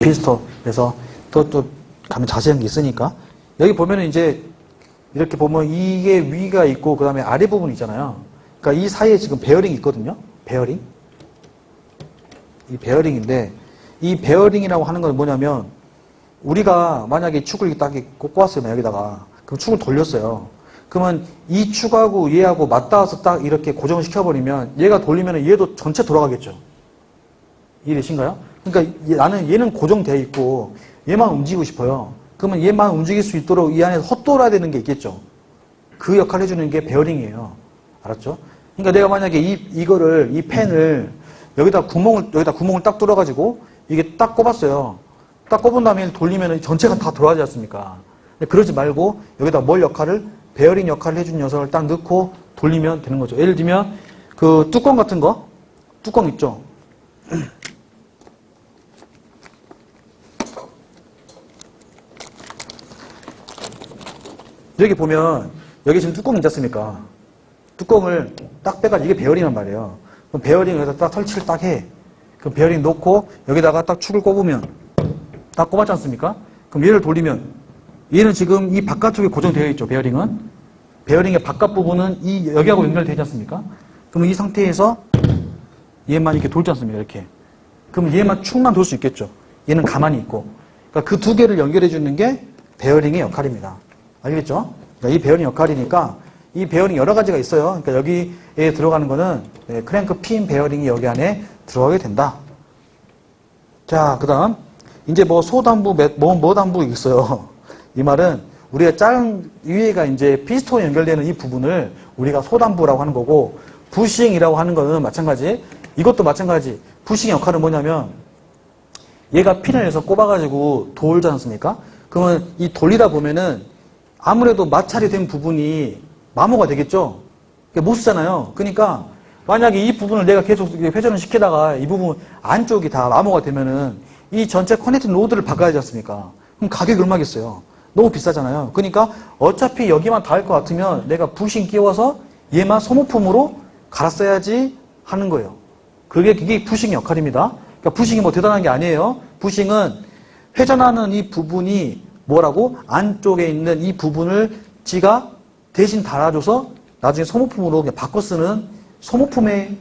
피스톤에서 또 가면 자세한 게 있으니까. 여기 보면은 이제 이렇게 보면 이게 위가 있고 그 다음에 아래 부분이 있잖아요. 그러니까 이 사이에 지금 베어링이 있거든요. 베어링. 이 베어링인데 이 베어링이라고 하는 건 뭐냐면 우리가 만약에 축을 딱 꽂았어요. 여기다가. 그럼 축을 돌렸어요. 그러면 이 축하고 얘하고 맞닿아서 딱 이렇게 고정을 시켜버리면 얘가 돌리면 얘도 전체 돌아가겠죠. 이해되신가요? 그러니까 나는 얘는 고정되어 있고 얘만 움직이고 싶어요. 그러면 얘만 움직일 수 있도록 이 안에서 헛돌아야 되는 게 있겠죠. 그 역할을 해주는 게 베어링이에요. 알았죠? 그러니까 내가 만약에 이 펜을 여기다 구멍을 딱 뚫어가지고 이게 딱 꼽았어요. 딱 꼽은 다음에 돌리면 전체가 다 돌아가지 않습니까? 그러지 말고 여기다 베어링 역할을 해준 녀석을 딱 넣고 돌리면 되는 거죠. 예를 들면 그 뚜껑 같은 거, 뚜껑 있죠? 여기 보면 여기 지금 뚜껑 있지 않습니까? 뚜껑을 딱 빼가지고 이게 베어링이란 말이에요. 그럼 베어링 여기다 딱 설치를 딱 해. 그럼 베어링 놓고 여기다가 딱 축을 꼽으면 딱 꼽았지 않습니까? 그럼 얘를 돌리면 얘는 지금 이 바깥쪽에 고정되어 있죠. 베어링의 바깥 부분은 여기하고 연결되지 않습니까? 그러면 이 상태에서 얘만 이렇게 돌지 않습니까? 이렇게. 그럼 얘만 축만 돌 수 있겠죠. 얘는 가만히 있고. 그러니까 그 두 개를 연결해 주는 게 베어링의 역할입니다. 알겠죠? 그러니까 이 베어링 역할이니까 이 베어링 여러 가지가 있어요. 그러니까 여기에 들어가는 거는 크랭크 핀 베어링이 여기 안에 들어가게 된다. 자, 그 다음 이제 뭐 소단부, 뭐 단부 있어요. 이 말은 우리가 작은 위에가 이제 피스톤이 연결되는 이 부분을 우리가 소단부라고 하는 거고 부싱이라고 하는 거는 마찬가지. 이것도 마찬가지. 부싱의 역할은 뭐냐면 얘가 핀을 해서 꼽아가지고 돌지 않습니까? 그러면 이 돌리다 보면은 아무래도 마찰이 된 부분이 마모가 되겠죠? 못 쓰잖아요. 그러니까 만약에 이 부분을 내가 계속 회전을 시키다가 이 부분 안쪽이 다 마모가 되면은 이 전체 커넥팅 로드를 바꿔야 하지 않습니까? 그럼 가격이 얼마겠어요? 너무 비싸잖아요. 그러니까 어차피 여기만 닿을 것 같으면 내가 부싱 끼워서 얘만 소모품으로 갈았어야지 하는 거예요. 그게 부싱의 역할입니다. 그러니까 부싱이 뭐 대단한 게 아니에요. 부싱은 회전하는 이 부분이 뭐라고? 안쪽에 있는 이 부분을 지가 대신 달아줘서 나중에 소모품으로 그냥 바꿔 쓰는 소모품의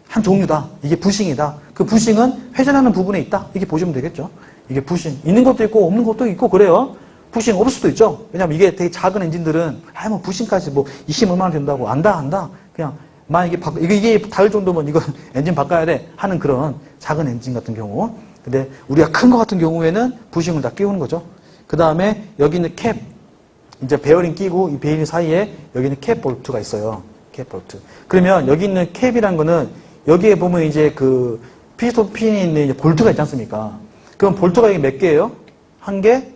한 종류다. 이게 부싱이다. 그 부싱은 회전하는 부분에 있다. 이렇게 보시면 되겠죠. 이게 부싱. 있는 것도 있고 없는 것도 있고 그래요. 부싱 없을 수도 있죠. 왜냐면 이게 되게 작은 엔진들은 뭐 부싱까지 뭐 20만 원 된다고 안다. 그냥 만약에 이게 닿을 정도면 이건 엔진 바꿔야 돼 하는 그런 작은 엔진 같은 경우. 근데 우리가 큰 거 같은 경우에는 부싱을 다 끼우는 거죠. 그 다음에 여기 있는 캡, 이제 베어링 끼고 이 베어링 사이에 여기 있는 캡 볼트가 있어요. 캡 볼트. 그러면 여기 있는 캡이란 거는 여기에 보면 이제 그 피스톤 핀이 있는 이제 볼트가 있지 않습니까? 그럼 볼트가 이게 몇 개예요? 한 개?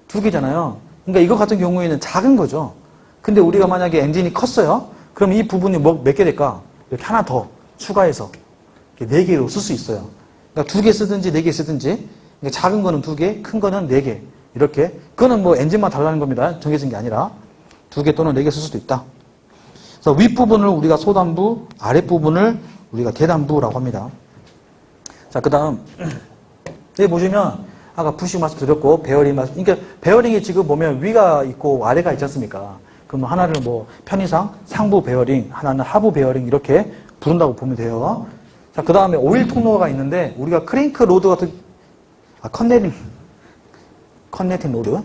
두 개잖아요. 그러니까 이거 같은 경우에는 작은 거죠. 근데 우리가 만약에 엔진이 컸어요? 그럼 이 부분이 몇 개 될까? 이렇게 하나 더 추가해서 네 개로 쓸 수 있어요. 그러니까 두 개 쓰든지 네 개 쓰든지 그러니까 작은 거는 두 개, 큰 거는 네 개. 이렇게. 그거는 뭐 엔진만 달라는 겁니다. 정해진 게 아니라. 두 개 또는 네 개 쓸 수도 있다. 그래서 윗부분을 우리가 소단부, 아랫부분을 우리가 대단부라고 합니다. 자, 그 다음. 여기 보시면, 아까 부싱 말씀드렸고, 베어링 그러니까 베어링이 지금 보면 위가 있고 아래가 있지 않습니까? 그럼 하나를 뭐 편의상 상부 베어링, 하나는 하부 베어링 이렇게 부른다고 보면 돼요. 자, 그 다음에 오일 통로가 있는데, 우리가 크랭크 로드 같은, 커넥팅 로드.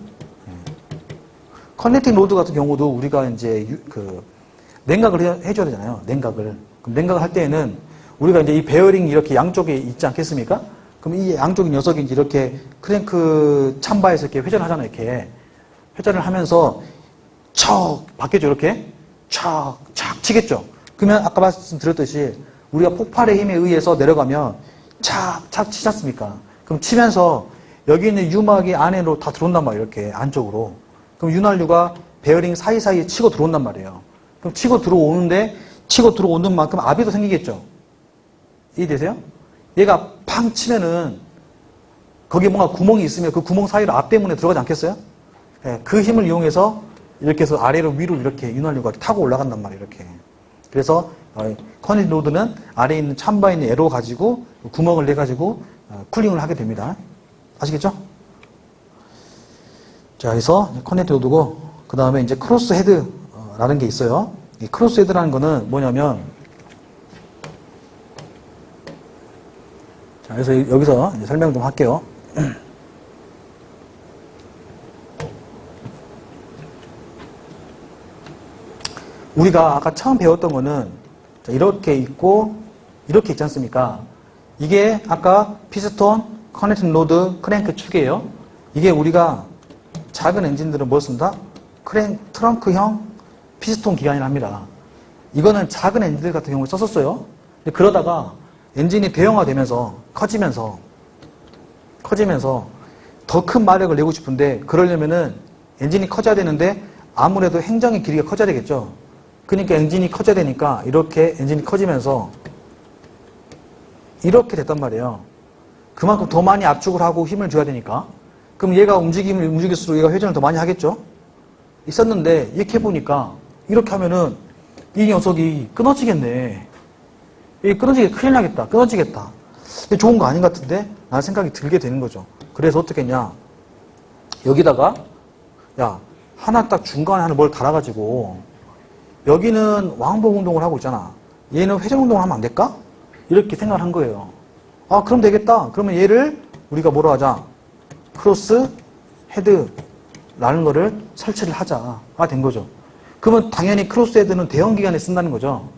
커넥팅 로드 같은 경우도 우리가 이제 냉각을 해줘야 되잖아요. 냉각을. 그럼 냉각을 할 때에는 우리가 이제 이 베어링이 이렇게 양쪽에 있지 않겠습니까? 그럼 이 양쪽 녀석이 이제 이렇게 크랭크 참바에서 이렇게 회전을 하잖아요. 이렇게. 회전을 하면서 바뀌죠. 이렇게. 촥 치겠죠. 그러면 아까 말씀드렸듯이 우리가 폭발의 힘에 의해서 내려가면 착 치지 않습니까? 그럼 치면서 여기 있는 유막이 안으로 다 들어온단 말이에요. 이렇게 안쪽으로. 그럼 윤활유가 베어링 사이사이에 치고 들어온단 말이에요. 그럼 치고 들어오는 만큼 압이 더 생기겠죠. 이해되세요? 얘가 팡 치면은 거기에 뭔가 구멍이 있으면 그 구멍 사이로 압 때문에 들어가지 않겠어요? 네, 그 힘을 이용해서 이렇게 해서 아래로 위로 이렇게 윤활유가 타고 올라간단 말이에요. 이렇게. 그래서 커넥팅 로드는 아래에 있는 참바에 있는 에로 가지고 구멍을 내 가지고 쿨링을 하게 됩니다. 아시겠죠? 자, 그래서 커넥트 노드고, 그 다음에 이제 크로스 헤드라는 게 있어요. 이 크로스 헤드라는 거는 뭐냐면, 자, 그래서 여기서 이제 설명 좀 할게요. 우리가 아까 처음 배웠던 거는 이렇게 있고 이렇게 있지 않습니까? 이게 아까 피스톤, 커넥팅 로드, 크랭크 축이에요. 이게 우리가 작은 엔진들은 뭘 쓴다? 트렁크형 피스톤 기관이라 합니다. 이거는 작은 엔진들 같은 경우에 썼었어요. 근데 그러다가 엔진이 대형화되면서 커지면서 더 큰 마력을 내고 싶은데 그러려면은 엔진이 커져야 되는데 아무래도 행정의 길이가 커져야 되겠죠. 그러니까 엔진이 커져야 되니까 이렇게 엔진이 커지면서 이렇게 됐단 말이에요. 그만큼 더 많이 압축을 하고 힘을 줘야 되니까. 그럼 얘가 움직일수록 얘가 회전을 더 많이 하겠죠? 있었는데 이렇게 해보니까 이렇게 하면은 이 녀석이 끊어지겠네. 이 끊어지게 큰일 나겠다. 끊어지겠다. 이게 좋은 거 아닌 것 같은데? 라는 생각이 들게 되는 거죠. 그래서 어떻게 했냐. 여기다가 야 하나 딱 중간에 하나 뭘 달아가지고 여기는 왕복 운동을 하고 있잖아. 얘는 회전 운동을 하면 안 될까? 이렇게 생각을 한 거예요. 아, 그럼 되겠다. 그러면 얘를 우리가 뭐로 하자? 크로스 헤드라는 거를 설치를 하자가 된 거죠. 그러면 당연히 크로스 헤드는 대형 기관에 쓴다는 거죠.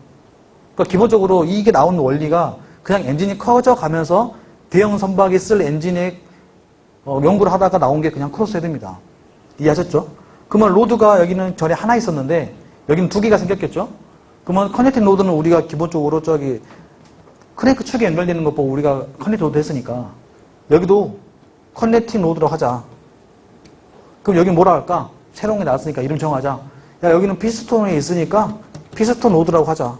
그러니까 기본적으로 이게 나오는 원리가 그냥 엔진이 커져가면서 대형 선박이 쓸 엔진에 연구를 하다가 나온 게 그냥 크로스 헤드입니다. 이해하셨죠? 그러면 로드가 여기는 전에 하나 있었는데 여기는 두 개가 생겼겠죠? 그러면 커넥팅 로드는 우리가 기본적으로 저기 크랭크 축에 연결되는 것 보고 우리가 커넥팅 로드 했으니까 여기도 커넥팅 로드로 하자. 그럼 여기 뭐라 할까? 새로운 게 나왔으니까 이름 정하자. 야, 여기는 피스톤에 있으니까 피스톤 로드라고 하자.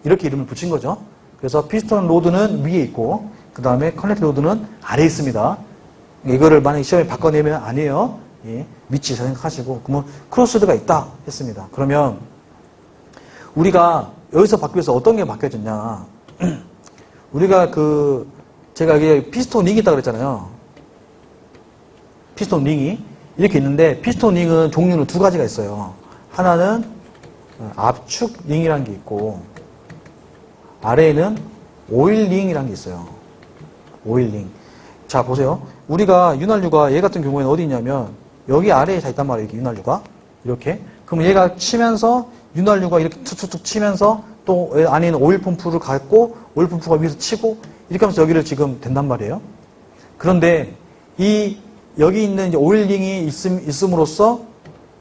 이렇게 이름을 붙인 거죠. 그래서 피스톤 로드는 위에 있고 그 다음에 커넥팅 로드는 아래에 있습니다. 이거를 만약에 시험에 바꿔내면 아니에요. 예, 미치 생각하시고 그러면 크로스헤드가 있다 했습니다. 그러면 우리가 여기서 바뀌어서 어떤 게 바뀌어졌냐. 우리가 제가 이게 피스톤 링이 있다고 그랬잖아요. 피스톤 링이 이렇게 있는데 피스톤 링은 종류는 두 가지가 있어요. 하나는 압축 링이라는 게 있고 아래에는 오일 링이라는 게 있어요. 오일 링. 자, 보세요. 우리가 윤활유가 얘 같은 경우에는 어디 있냐면 여기 아래에 다 있단 말이에요. 이렇게 윤활유가. 이렇게. 그러면 얘가 치면서 윤활유가 이렇게 툭툭툭 치면서 또 안에 있는 오일 펌프를 갖고 오일 펌프가 위에서 치고 이렇게 하면서 여기를 지금 된단 말이에요. 그런데 여기 있는 이제 오일링이 있음으로써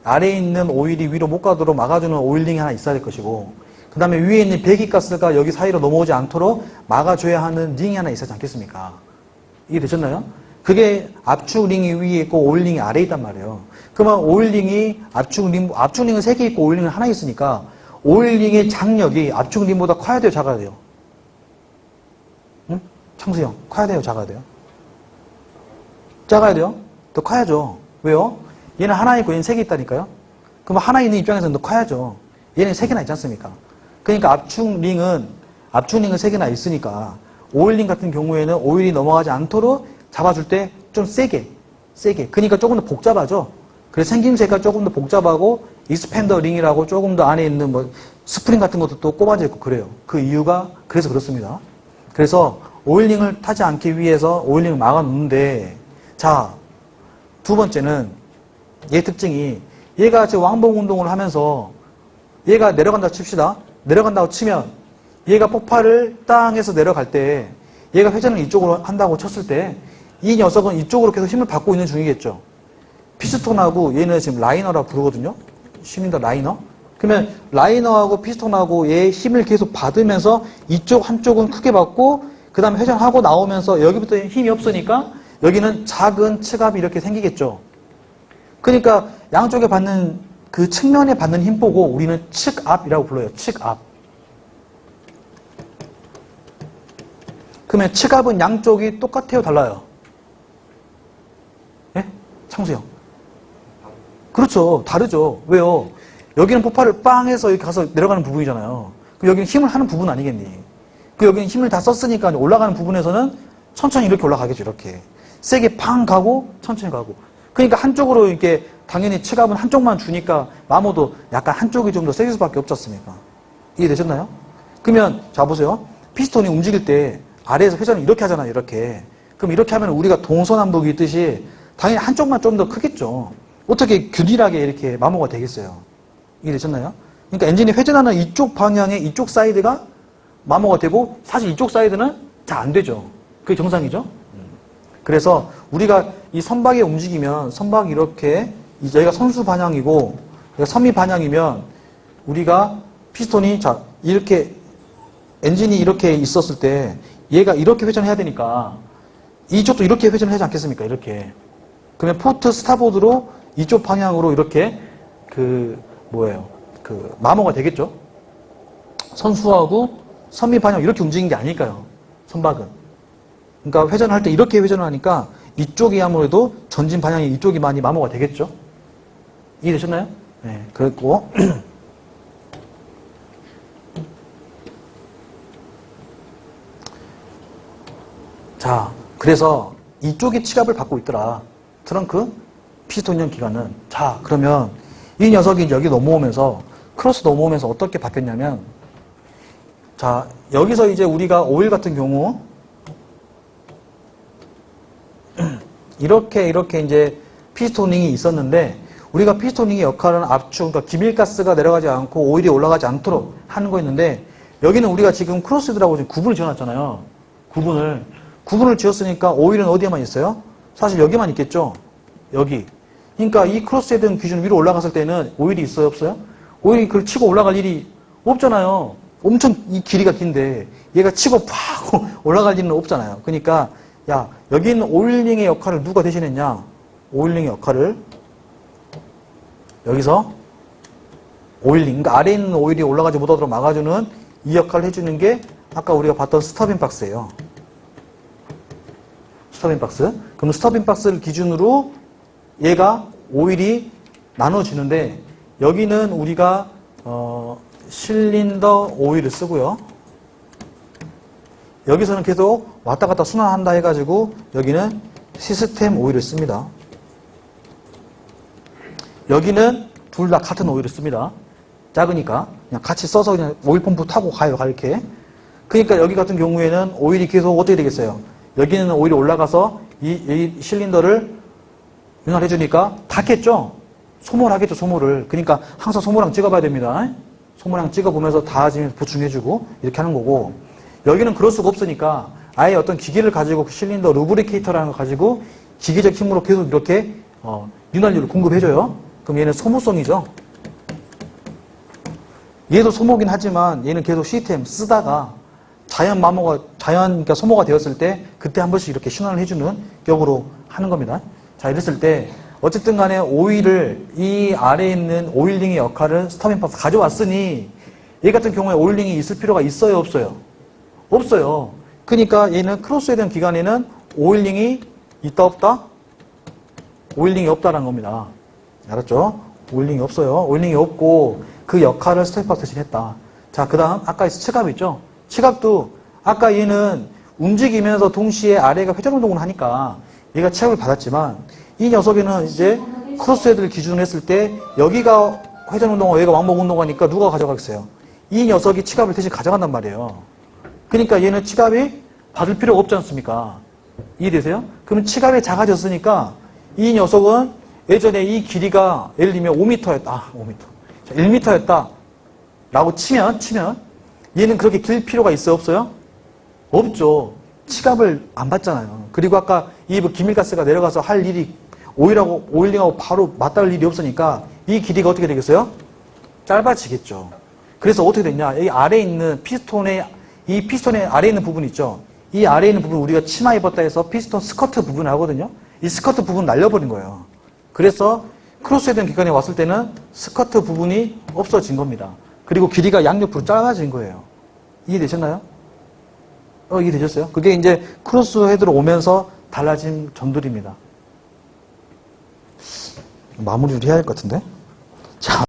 아래에 있는 오일이 위로 못 가도록 막아주는 오일링이 하나 있어야 될 것이고 그 다음에 위에 있는 배기가스가 여기 사이로 넘어오지 않도록 막아줘야 하는 링이 하나 있어야 하지 않겠습니까? 이게 되셨나요? 그게 압축링이 위에 있고 오일링이 아래에 있단 말이에요. 그러면 오일링이 압축링은 3개 있고 오일링은 하나 있으니까 오일링의 장력이 압축링보다 커야 돼요? 작아야 돼요? 응? 창수 형, 커야 돼요? 작아야 돼요? 작아야 돼요? 더 커야죠. 왜요? 얘는 하나 있고 얘는 3개 있다니까요? 그럼 하나 있는 입장에서는 더 커야죠. 얘는 3개나 있지 않습니까? 그러니까 압축링은 3개나 있으니까 오일링 같은 경우에는 오일이 넘어가지 않도록 잡아줄 때 좀 세게. 그러니까 조금 더 복잡하죠. 그래서 생김새가 조금 더 복잡하고 익스펜더 링이라고 조금 더 안에 있는 뭐 스프링 같은 것도 또 꼽아져 있고 그래요. 그 이유가 그래서 그렇습니다. 그래서 오일링을 타지 않기 위해서 오일링을 막아 놓는데 자, 두 번째는 얘 특징이 얘가 지금 왕복 운동을 하면서 얘가 내려간다 칩시다. 내려간다고 치면 얘가 폭발을 땅에서 내려갈 때 얘가 회전을 이쪽으로 한다고 쳤을 때 이 녀석은 이쪽으로 계속 힘을 받고 있는 중이겠죠. 피스톤하고 얘는 지금 라이너라고 부르거든요. 힘인다 라이너. 그러면 라이너하고 피스톤하고 얘의 힘을 계속 받으면서 이쪽 한쪽은 크게 받고 그 다음에 회전하고 나오면서 여기부터 힘이 없으니까 여기는 작은 측압이 이렇게 생기겠죠. 그러니까 양쪽에 받는 그 측면에 받는 힘 보고 우리는 측압이라고 불러요. 측압. 그러면 측압은 양쪽이 똑같아요? 달라요? 예? 창수형. 그렇죠. 다르죠. 왜요? 여기는 폭발을 빵 해서 여기 가서 내려가는 부분이잖아요. 그럼 여기는 힘을 하는 부분 아니겠니? 그 여기는 힘을 다 썼으니까 올라가는 부분에서는 천천히 이렇게 올라가겠죠. 이렇게 세게 팡 가고 천천히 가고. 그러니까 한쪽으로 이렇게 당연히 치갑은 한쪽만 주니까 마모도 약간 한쪽이 좀 더 세질 수밖에 없지 않습니까? 이해되셨나요? 그러면 자 보세요. 피스톤이 움직일 때 아래에서 회전을 이렇게 하잖아요. 이렇게. 그럼 이렇게 하면 우리가 동서남북이 있듯이 당연히 한쪽만 좀 더 크겠죠. 어떻게 균일하게 이렇게 마모가 되겠어요? 이해되셨나요? 그러니까 엔진이 회전하는 이쪽 방향의 이쪽 사이드가 마모가 되고 사실 이쪽 사이드는 잘 안 되죠. 그게 정상이죠. 그래서 우리가 이 선박에 움직이면 선박이 이렇게 여기가 선수 방향이고 여기가 선미 방향이면 우리가 피스톤이 자 이렇게 엔진이 이렇게 있었을 때 얘가 이렇게 회전해야 되니까 이쪽도 이렇게 회전을 하지 않겠습니까? 이렇게. 그러면 포트 스타보드로 이쪽 방향으로 이렇게 마모가 되겠죠? 선수하고 선미 방향 이렇게 움직이는 게 아닐까요? 선박은. 그러니까 회전할 때 이렇게 회전을 하니까 이쪽이 아무래도 전진 방향이 이쪽이 많이 마모가 되겠죠? 이해되셨나요? 네, 그랬고. 자, 그래서 이쪽이 치갑을 받고 있더라. 트렁크 피스톤형 기관은. 자, 그러면 이 녀석이 여기 넘어오면서 크로스 넘어오면서 어떻게 바뀌었냐면 자, 여기서 이제 우리가 오일 같은 경우 이렇게 이제 피스토닝이 있었는데 우리가 피스토닝의 역할은 압축, 그러니까 기밀가스가 내려가지 않고 오일이 올라가지 않도록 하는 거였는데 여기는 우리가 지금 크로스헤드라고 지금 구분을 지어놨잖아요. 구분을 지었으니까 오일은 어디에만 있어요? 사실 여기만 있겠죠? 여기. 그러니까 이 크로스헤드 기준 위로 올라갔을 때는 오일이 있어요? 없어요? 오일이 그걸 치고 올라갈 일이 없잖아요. 엄청 이 길이가 긴데 얘가 치고 팍 올라갈 일은 없잖아요. 그러니까 야 여기 있는 오일링의 역할을 누가 대신했냐? 오일링의 역할을 여기서 오일링, 그러니까 아래에 있는 오일이 올라가지 못하도록 막아주는 이 역할을 해주는 게 아까 우리가 봤던 스터빈 박스예요. 스터빈 박스. 그럼 스터빈 박스를 기준으로 얘가 오일이 나눠지는데 여기는 우리가 실린더 오일을 쓰고요. 여기서는 계속 왔다 갔다 순환한다 해가지고 여기는 시스템 오일을 씁니다. 여기는 둘 다 같은 오일을 씁니다. 작으니까 그냥 같이 써서 그냥 오일 펌프 타고 가요. 이렇게. 그러니까 여기 같은 경우에는 오일이 계속 어떻게 되겠어요? 여기는 오일이 올라가서 이 실린더를 윤활해 주니까 닿겠죠? 소모하겠죠, 소모를. 그러니까 항상 소모랑 찍어봐야 됩니다. 소모랑 찍어보면서 닿아지면서 보충해주고 이렇게 하는 거고 여기는 그럴 수가 없으니까 아예 어떤 기계를 가지고 그 실린더 루브리케이터라는 걸 가지고 기계적 힘으로 계속 이렇게 윤활유를 공급해줘요. 그럼 얘는 소모성이죠. 얘도 소모긴 하지만 얘는 계속 시스템 쓰다가 그러니까 소모가 되었을 때 그때 한 번씩 이렇게 순환을 해주는 격으로 하는 겁니다. 자, 이랬을 때 어쨌든 간에 오일을 이 아래에 있는 오일링의 역할을 스터빈 박스 가져왔으니 얘 같은 경우에 오일링이 있을 필요가 있어요, 없어요? 없어요. 그러니까 얘는 크로스헤드 기관에는 오일링이 있다, 없다? 오일링이 없다라는 겁니다. 알았죠? 오일링이 없어요. 오일링이 없고 그 역할을 스터빈 박스 대신 했다. 자, 그 다음 아까 치갑 있죠? 치갑도 아까 얘는 움직이면서 동시에 아래가 회전 운동을 하니까 얘가 치갑을 받았지만 이 녀석에는 이제 크로스헤드를 기준으로 했을 때 여기가 회전 운동하고 얘가 왕복 운동하니까 누가 가져가겠어요? 이 녀석이 치갑을 대신 가져간단 말이에요. 그러니까 얘는 치갑이 받을 필요가 없지 않습니까? 이해되세요? 그럼 치갑이 작아졌으니까 이 녀석은 예전에 이 길이가 예를 들면 5m였다. 5m. 자, 1m였다. 라고 치면 얘는 그렇게 길 필요가 있어요? 없어요? 없죠. 치갑을 안 받잖아요. 그리고 아까 이 기밀가스가 내려가서 할 일이 오일링하고 바로 맞닿을 일이 없으니까 이 길이가 어떻게 되겠어요? 짧아지겠죠. 그래서 어떻게 됐냐? 여기 아래에 있는 피스톤의 아래에 있는 부분 있죠? 이 아래에 있는 부분 우리가 치마 입었다 해서 피스톤 스커트 부분을 하거든요? 이 스커트 부분 날려버린 거예요. 그래서 크로스헤드 기관에 왔을 때는 스커트 부분이 없어진 겁니다. 그리고 길이가 양옆으로 짧아진 거예요. 이해되셨나요? 이해되셨어요? 그게 이제 크로스헤드로 오면서 달라진 점들입니다. 마무리를 해야 할 것 같은데? 자.